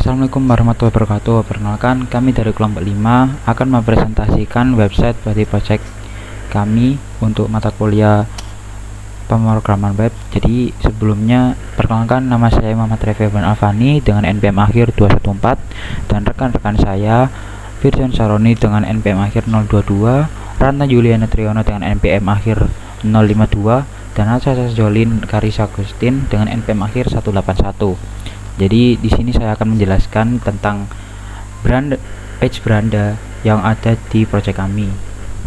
Assalamualaikum warahmatullahi wabarakatuh. Perkenalkan, kami dari kelompok 5 akan mempresentasikan website body project kami untuk mata kuliah pemrograman web. Jadi sebelumnya perkenalkan, nama saya Muhammad Refi Alfani dengan NPM akhir 214 dan rekan-rekan saya Firjan Saroni dengan NPM akhir 022, Ranta Juliana Triyono dengan NPM akhir 052 dan Asha Jolin Karisa Agustin dengan NPM akhir 181. Jadi di sini saya akan menjelaskan tentang page beranda yang ada di project kami.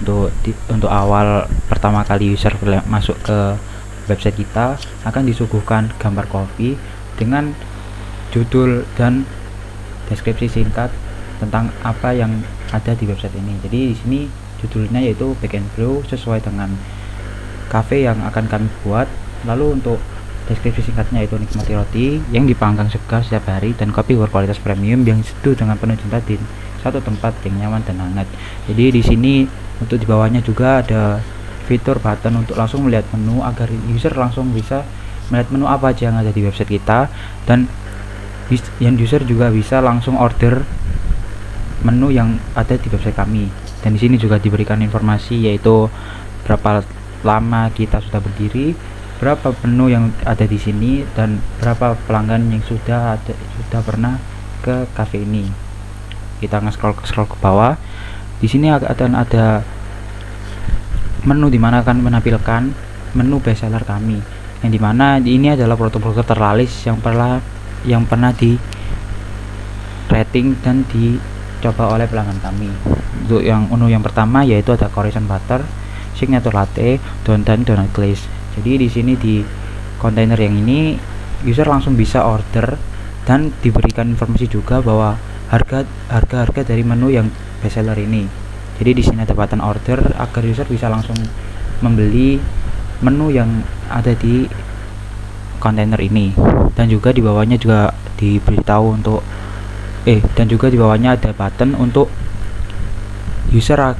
Untuk awal pertama kali user masuk ke website kita akan disuguhkan gambar copy dengan judul dan deskripsi singkat tentang apa yang ada di website ini. Jadi di sini judulnya yaitu Back and Brew sesuai dengan cafe yang akan kami buat. Lalu untuk deskripsi singkatnya itu nikmati roti yang dipanggang segar setiap hari dan kopi berkualitas premium yang seduh dengan penuh cinta di satu tempat yang nyaman dan hangat. Jadi di sini untuk di bawahnya juga ada fitur button untuk langsung melihat menu agar user langsung bisa melihat menu apa aja yang ada di website kita, dan yang user juga bisa langsung order menu yang ada di website kami. Dan di sini juga diberikan informasi yaitu berapa lama kita sudah berdiri, berapa menu yang ada di sini, dan berapa pelanggan yang sudah pernah ke cafe ini. Kita scroll ke bawah. Di sini akan ada menu dimana akan menampilkan menu bestseller kami, yang dimana ini adalah produk-produk terlaris yang pernah di rating dan dicoba oleh pelanggan kami. Untuk yang menu yang pertama yaitu ada Croissant Butter, Signature Latte, dan Donut Glaze. Jadi di sini di kontainer yang ini user langsung bisa order dan diberikan informasi juga bahwa harga dari menu yang bestseller ini. Jadi di sini ada button order agar user bisa langsung membeli menu yang ada di kontainer ini. Dan juga di bawahnya juga diberitahu untuk dan juga di bawahnya ada button untuk user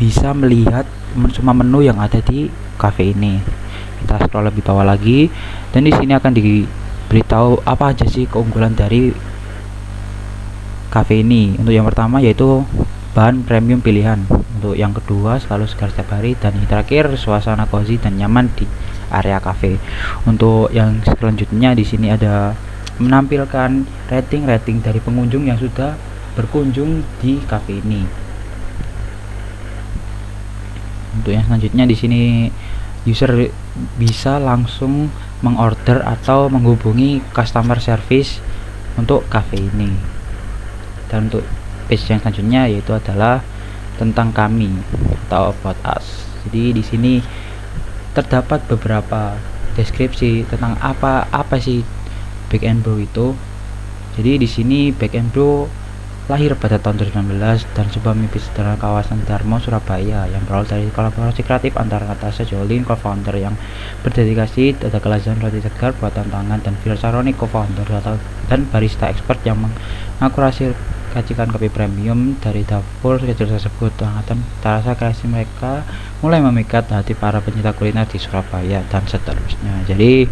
bisa melihat semua menu yang ada di cafe ini. Kita scroll lebih bawah lagi, dan di sini akan diberitahu apa aja sih keunggulan dari cafe ini. Untuk yang pertama yaitu bahan premium pilihan, untuk yang kedua selalu segar setiap hari, dan yang terakhir suasana cozy dan nyaman di area cafe. Untuk yang selanjutnya di sini ada menampilkan rating dari pengunjung yang sudah berkunjung di cafe ini. Untuk yang selanjutnya di sini user bisa langsung mengorder atau menghubungi customer service untuk cafe ini. Dan untuk page yang selanjutnya yaitu adalah tentang kami atau about us. Jadi di sini terdapat beberapa deskripsi tentang apa sih Back and Brew itu. Jadi di sini Back and Brew lahir pada tahun 2019 dan sebuah mimpi sederhana kawasan Darmo, Surabaya, yang berawal dari kolaborasi kreatif antara Natasha Jolin, co-founder yang berdedikasi pada kelezatan roti segar buatan tangan, dan Firjan Saroni, co-founder dan barista expert yang mengakurasi racikan kopi premium dari dapur kecil tersebut. Hangat terasa kreasi mereka mulai memikat hati para pencinta kuliner di Surabaya dan seterusnya. Jadi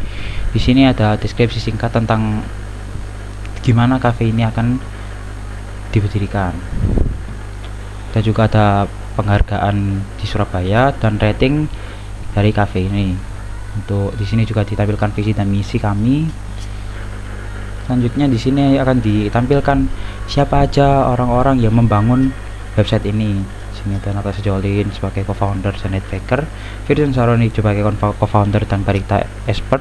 di sini ada deskripsi singkat tentang gimana kafe ini akan didirikan, dan juga ada penghargaan di Surabaya dan rating dari cafe ini. Untuk di sini juga ditampilkan visi dan misi kami. Selanjutnya di sini akan ditampilkan siapa aja orang-orang yang membangun website ini. Di sini ada Natasha Jolin sebagai co-founder dan head baker, Firjan Saroni sebagai co-founder dan barista expert,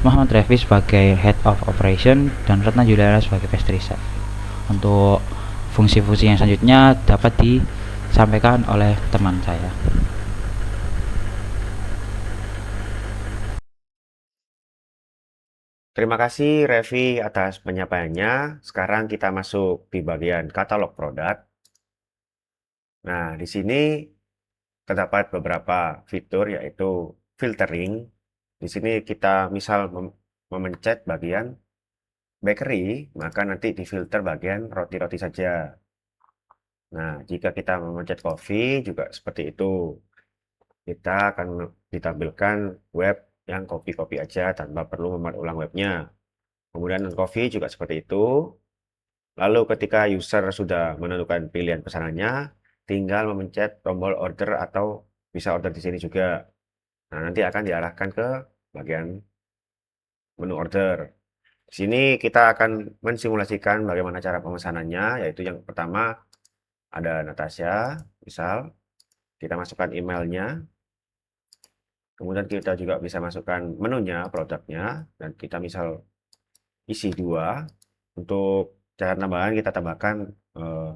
Muhammad Refi sebagai head of operation, dan Ratna Juliana sebagai pastry chef. Untuk fungsi-fungsi yang selanjutnya dapat disampaikan oleh teman saya. Terima kasih Revi atas penyampaiannya. Sekarang kita masuk di bagian katalog produk. Nah, di sini terdapat beberapa fitur yaitu filtering. Di sini kita misal memencet bagian bakery, maka nanti difilter bagian roti-roti saja. Nah, jika kita memencet coffee juga seperti itu. Kita akan ditampilkan web yang kopi-kopi aja tanpa perlu membuat ulang webnya. Kemudian coffee juga seperti itu. Lalu ketika user sudah menentukan pilihan pesanannya, tinggal memencet tombol order atau bisa order di sini juga. Nah, nanti akan diarahkan ke bagian menu order. Di sini kita akan mensimulasikan bagaimana cara pemesanannya, yaitu yang pertama ada Natasha, misal kita masukkan emailnya, kemudian kita juga bisa masukkan menunya, produknya, dan kita misal isi dua. Untuk cara tambahan kita tambahkan eh,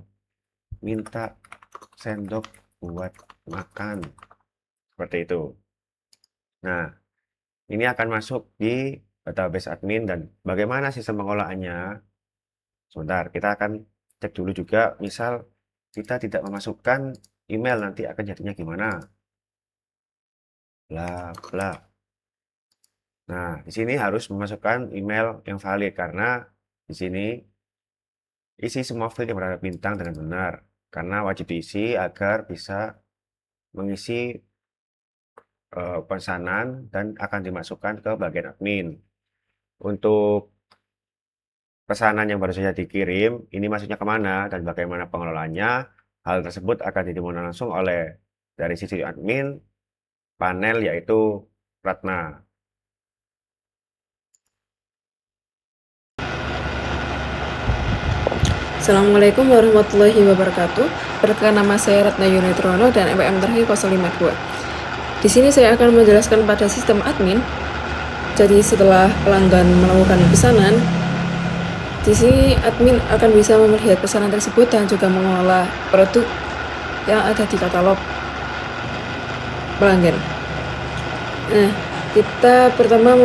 minta sendok buat makan, seperti itu. Nah, ini akan masuk di database admin dan bagaimana sistem pengolahannya. Sebentar, kita akan cek dulu juga, misal kita tidak memasukkan email, nanti akan jadinya gimana. Bla bla. Nah, di sini harus memasukkan email yang valid karena di sini isi semua field yang berada bintang dengan benar. Karena wajib diisi agar bisa mengisi pesanan dan akan dimasukkan ke bagian admin. Untuk pesanan yang baru saja dikirim, ini masuknya kemana dan bagaimana pengelolaannya, hal tersebut akan dimonitor langsung oleh dari sisi admin panel yaitu Ratna. Assalamualaikum warahmatullahi wabarakatuh. Perkenalkan, nama saya Ratna Yunetrono dan NPM terakhir 052. Di sini saya akan menjelaskan pada sistem admin. Jadi setelah pelanggan melakukan pesanan, di sini admin akan bisa melihat pesanan tersebut dan juga mengolah produk yang ada di katalog pelanggan. Nah, kita pertama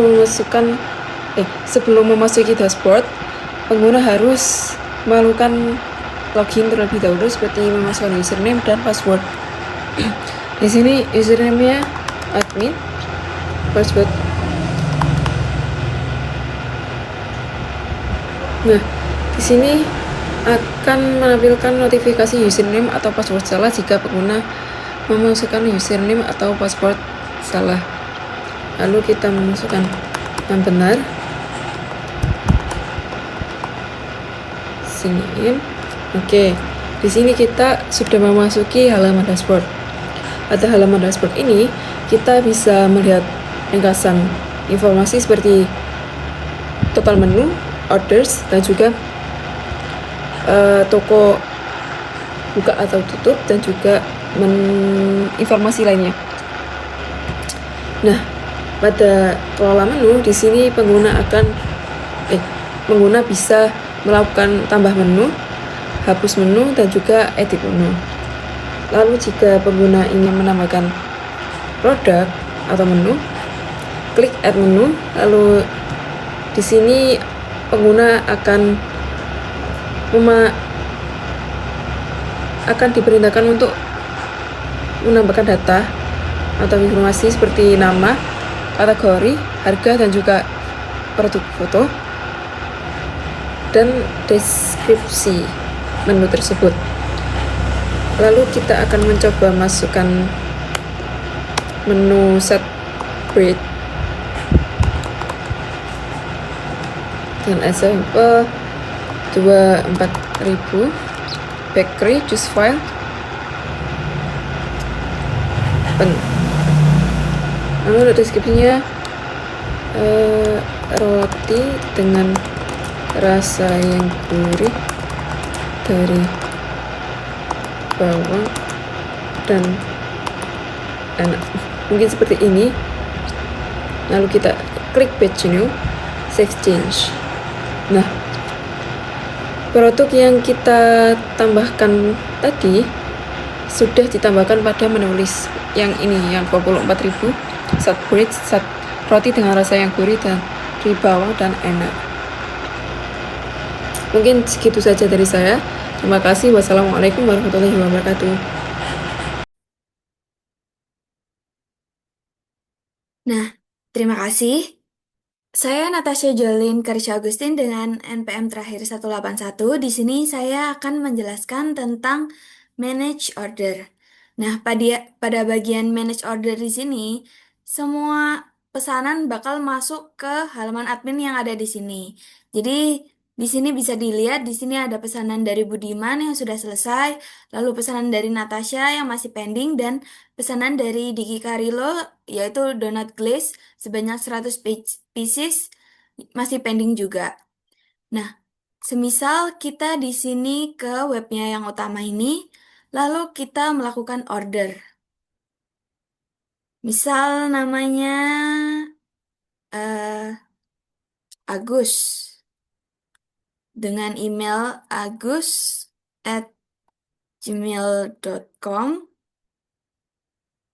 sebelum memasuki dashboard, pengguna harus melakukan login terlebih dahulu seperti memasukkan username dan password. Di sini username-nya admin, password. Nah, di sini akan menampilkan notifikasi username atau password salah jika pengguna memasukkan username atau password salah. Lalu kita memasukkan yang benar. Siniin. Oke, di sini kita sudah memasuki halaman dashboard. Pada halaman dashboard ini, kita bisa melihat ringkasan informasi seperti total menu, orders, dan juga toko buka atau tutup, dan juga informasi lainnya. Nah, pada kelola menu di sini pengguna bisa melakukan tambah menu, hapus menu, dan juga edit menu. Lalu jika pengguna ingin menambahkan produk atau menu, klik add menu. Lalu di sini pengguna akan diperintahkan untuk menambahkan data atau informasi seperti nama, kategori, harga, dan juga produk foto dan deskripsi menu tersebut. Lalu kita akan mencoba masukkan menu set breed dan example 24.000 bakery juice file lalu deskripsinya roti dengan rasa yang gurih dari bawang dan enak, mungkin seperti ini. Lalu kita klik page new, save change. Nah, produk yang kita tambahkan tadi sudah ditambahkan pada menulis yang ini, yang 24.000 set bread, set roti dengan rasa yang gurih dan dari bawang dan enak. Mungkin segitu saja dari saya. Terima kasih. Wassalamualaikum warahmatullahi wabarakatuh. Nah, terima kasih. Saya Natasha Jolin Karisya Agustin dengan NPM terakhir 181. Di sini saya akan menjelaskan tentang manage order. Nah, pada bagian manage order di sini, semua pesanan bakal masuk ke halaman admin yang ada di sini. Jadi di sini bisa dilihat, di sini ada pesanan dari Budiman yang sudah selesai, lalu pesanan dari Natasha yang masih pending, dan pesanan dari Diki Karilo yaitu donat glaze sebanyak 100 pieces masih pending juga. Nah, semisal kita di sini ke webnya yang utama ini, lalu kita melakukan order. Misal namanya eh, Agus dengan email agus@gmail.com.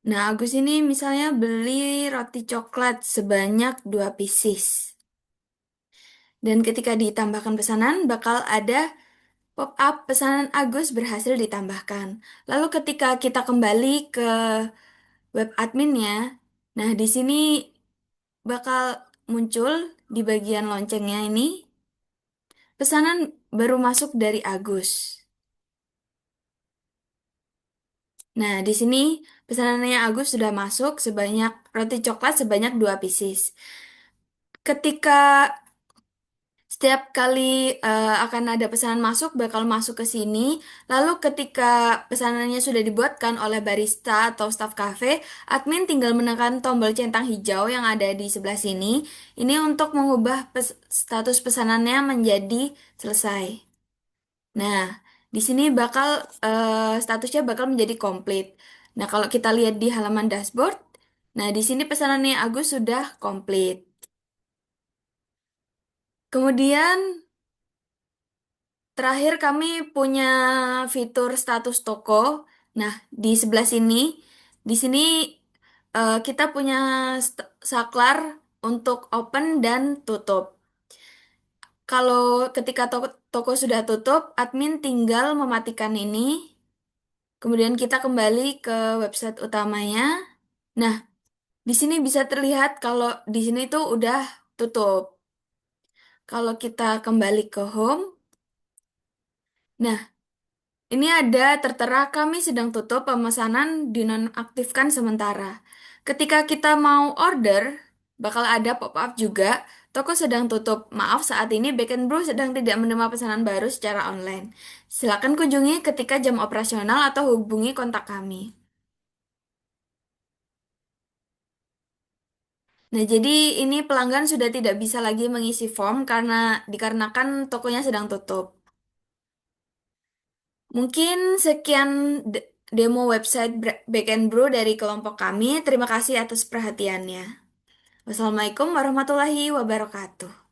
Nah, Agus ini misalnya beli roti coklat sebanyak 2 pieces. Dan ketika ditambahkan pesanan, bakal ada pop-up pesanan Agus berhasil ditambahkan. Lalu ketika kita kembali ke web adminnya, nah di sini bakal muncul di bagian loncengnya ini pesanan baru masuk dari Agus. Nah, di sini pesanannya Agus sudah masuk sebanyak roti coklat sebanyak 2 pieces. Ketika setiap kali akan ada pesanan masuk, bakal masuk ke sini. Lalu ketika pesanannya sudah dibuatkan oleh barista atau staff cafe, admin tinggal menekan tombol centang hijau yang ada di sebelah sini. Ini untuk mengubah status pesanannya menjadi selesai. Nah, di sini bakal statusnya bakal menjadi komplit. Nah, kalau kita lihat di halaman dashboard, nah di sini pesanannya Agus sudah komplit. Kemudian terakhir kami punya fitur status toko. Nah, di sebelah sini, di sini kita punya saklar untuk open dan tutup. Kalau ketika toko sudah tutup, admin tinggal mematikan ini. Kemudian kita kembali ke website utamanya. Nah, di sini bisa terlihat kalau di sini tuh udah tutup. Kalau kita kembali ke home, nah ini ada tertera kami sedang tutup pemesanan dinonaktifkan sementara. Ketika kita mau order, bakal ada pop-up juga. Toko sedang tutup. Maaf, saat ini Back and Brew sedang tidak menerima pesanan baru secara online. Silakan kunjungi ketika jam operasional atau hubungi kontak kami. Nah, jadi ini pelanggan sudah tidak bisa lagi mengisi form dikarenakan tokonya sedang tutup. Mungkin sekian demo website Back and Brew dari kelompok kami. Terima kasih atas perhatiannya. Wassalamualaikum warahmatullahi wabarakatuh.